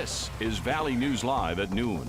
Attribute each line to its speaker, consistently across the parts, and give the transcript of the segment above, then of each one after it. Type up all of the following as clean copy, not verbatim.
Speaker 1: This is Valley News Live at noon.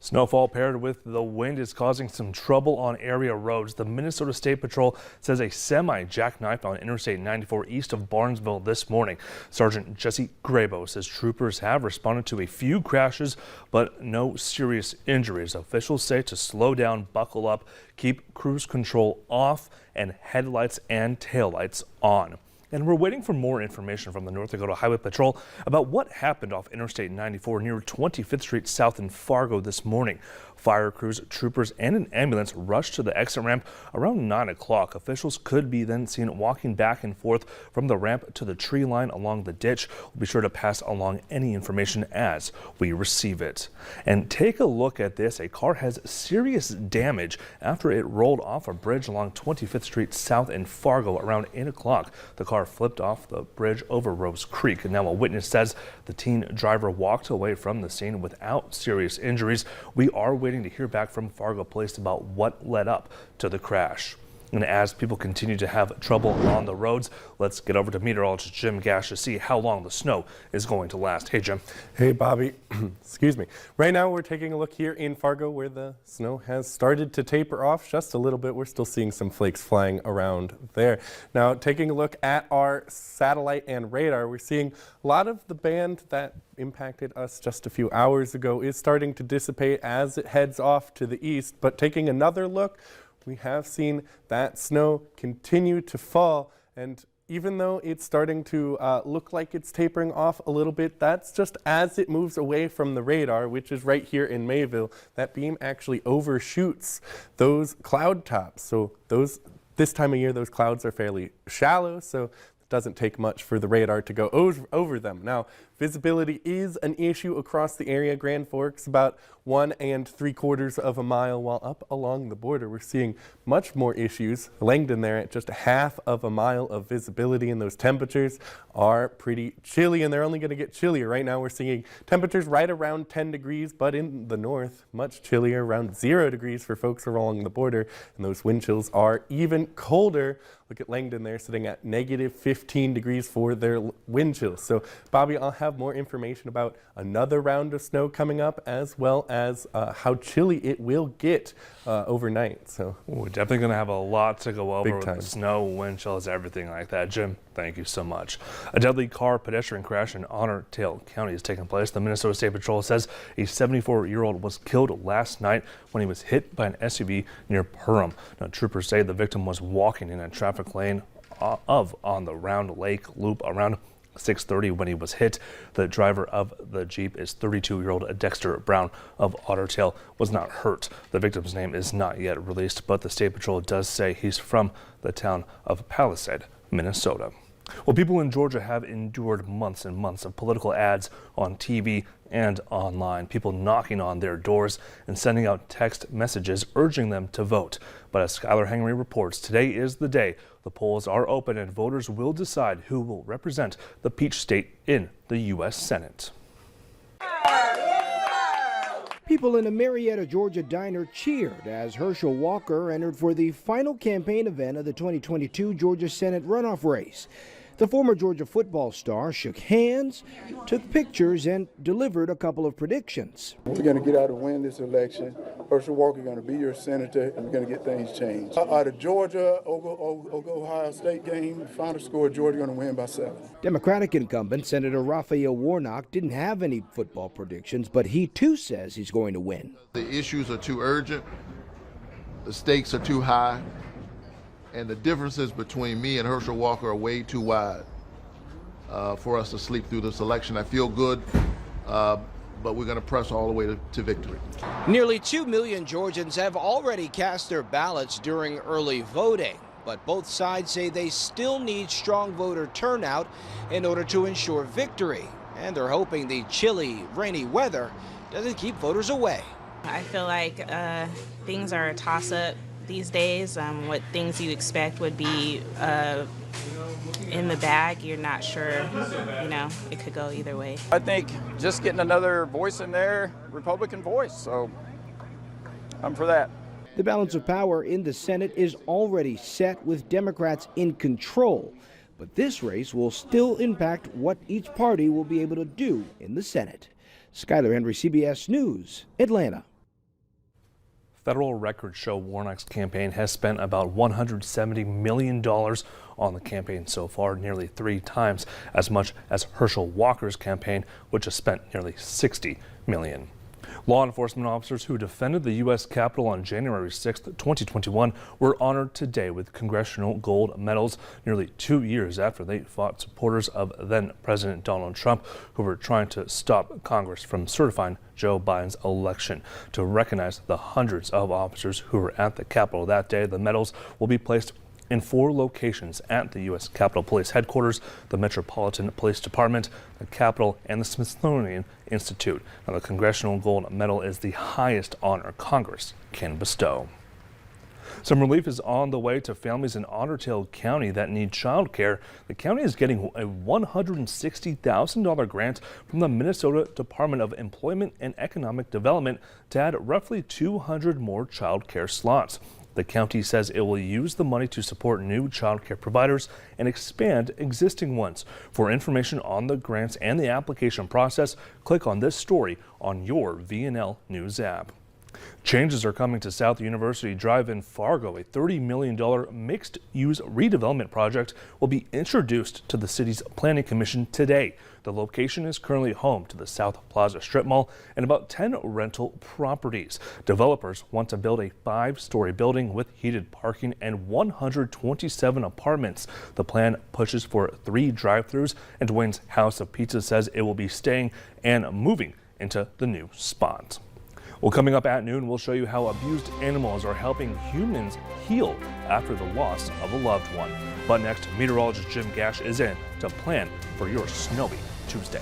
Speaker 2: Snowfall paired with the wind is causing some trouble on area roads. The Minnesota State Patrol says a semi jackknifed on Interstate 94 east of Barnesville this morning. Sergeant Jesse Grabo says troopers have responded to a few crashes, but no serious injuries. Officials say to slow down, buckle up, keep cruise control off, and headlights and taillights on. And we're waiting for more information from the North Dakota Highway Patrol about what happened off Interstate 94 near 25th Street South in Fargo this morning. Fire crews, troopers, and an ambulance rushed to the exit ramp around 9 o'clock. Officials could be then seen walking back and forth from the ramp to the tree line along the ditch. We'll be sure to pass along any information as we receive it. And take a look at this. A car has serious damage after it rolled off a bridge along 25th Street South in Fargo around 8 o'clock. The car flipped off the bridge over Rose Creek. And now a witness says the teen driver walked away from the scene without serious injuries. We are waiting to hear back from Fargo Police about what led up to the crash. And as people continue to have trouble on the roads, let's get over to meteorologist Jim Gash to see how long the snow is going to last. Hey, Jim.
Speaker 3: Hey, Bobby. Excuse me. Right now we're taking a look here in Fargo where the snow has started to taper off just a little bit. We're still seeing some flakes flying around there. Now, taking a look at our satellite and radar, we're seeing a lot of the band that impacted us just a few hours ago is starting to dissipate as it heads off to the east. But taking another look, we have seen that snow continue to fall, and even though it's starting to look like it's tapering off a little bit, that's just as it moves away from the radar, which is right here in Mayville. That beam actually overshoots those cloud tops. So this time of year, those clouds are fairly shallow, so it doesn't take much for the radar to go over them. Now, visibility is an issue across the area. Grand Forks about 1 3/4 mile, while up along the border we're seeing much more issues. Langdon there at just 1/2 mile of visibility, and those temperatures are pretty chilly, and they're only going to get chillier. Right now we're seeing temperatures right around 10 degrees, but in the north much chillier, around 0 degrees for folks along the border, and those wind chills are even colder. Look at Langdon there sitting at -15 degrees for their wind chills. So Bobby, I'll have more information about another round of snow coming up, as well as how chilly it will get overnight. So
Speaker 2: we're definitely going to have a lot to go over with the snow, wind chills, everything like that. Jim, thank you so much. A deadly car pedestrian crash in Otter Tail County has taken place. The Minnesota State Patrol says a 74-year-old was killed last night when he was hit by an SUV near Perham. Now, troopers say the victim was walking in a traffic lane on the Round Lake Loop around 6:30 when he was hit. The driver of the Jeep is 32-year-old Dexter Brown of Otter Tail, was not hurt. The victim's name is not yet released, but the State Patrol does say he's from the town of Palisade, Minnesota. Well, people in Georgia have endured months and months of political ads on TV and online, people knocking on their doors and sending out text messages urging them to vote. But as Skylar Henry reports, today is the day. The polls are open and voters will decide who will represent the Peach State in the U.S. Senate.
Speaker 4: People in a Marietta, Georgia diner cheered as Herschel Walker entered for the final campaign event of the 2022 Georgia Senate runoff race. The former Georgia football star shook hands, took pictures, and delivered a couple of predictions.
Speaker 5: We're going to get out and win this election. Herschel Walker is going to be your senator, and we're going to get things changed. Out of Georgia, Ohio State game, final score, Georgia going to win by 7.
Speaker 4: Democratic incumbent Senator Raphael Warnock didn't have any football predictions, but he too says he's going to win.
Speaker 6: The issues are too urgent, the stakes are too high, and the differences between me and Herschel Walker are way too wide for us to sleep through this election. I feel good, but we're going to press all the way to victory.
Speaker 4: Nearly 2 million Georgians have already cast their ballots during early voting, but both sides say they still need strong voter turnout in order to ensure victory. And they're hoping the chilly, rainy weather doesn't keep voters away.
Speaker 7: I feel like things are a toss-up these days. What things you expect would be in the bag, you're not sure, it could go either way.
Speaker 8: I think just getting another voice in there, Republican voice, so I'm for that.
Speaker 4: The balance of power in the Senate is already set with Democrats in control, But this race will still impact what each party will be able to do in the Senate. Skyler Henry, CBS News, Atlanta.
Speaker 2: Federal records show Warnock's campaign has spent about $170 million on the campaign so far, nearly 3 times as much as Herschel Walker's campaign, which has spent nearly $60 million. Law enforcement officers who defended the U.S. Capitol on January 6, 2021 were honored today with congressional gold medals nearly 2 years after they fought supporters of then-President Donald Trump who were trying to stop Congress from certifying Joe Biden's election. To recognize the hundreds of officers who were at the Capitol that day, the medals will be placed in 4 locations at the U.S. Capitol Police Headquarters, the Metropolitan Police Department, the Capitol, and the Smithsonian Institute. Now, the Congressional Gold Medal is the highest honor Congress can bestow. Some relief is on the way to families in Otter Tail County that need child care. The county is getting a $160,000 grant from the Minnesota Department of Employment and Economic Development to add roughly 200 more child care slots. The county says it will use the money to support new child care providers and expand existing ones. For information on the grants and the application process, click on this story on your VNL News app. Changes are coming to South University Drive in Fargo. A $30 million mixed-use redevelopment project will be introduced to the city's planning commission today. The location is currently home to the South Plaza Strip Mall and about 10 rental properties. Developers want to build a 5-story building with heated parking and 127 apartments. The plan pushes for 3 drive-thrus, and Dwayne's House of Pizza says it will be staying and moving into the new spot. Well, coming up at noon, we'll show you how abused animals are helping humans heal after the loss of a loved one. But next, meteorologist Jim Gash is in to plan for your snowy Tuesday.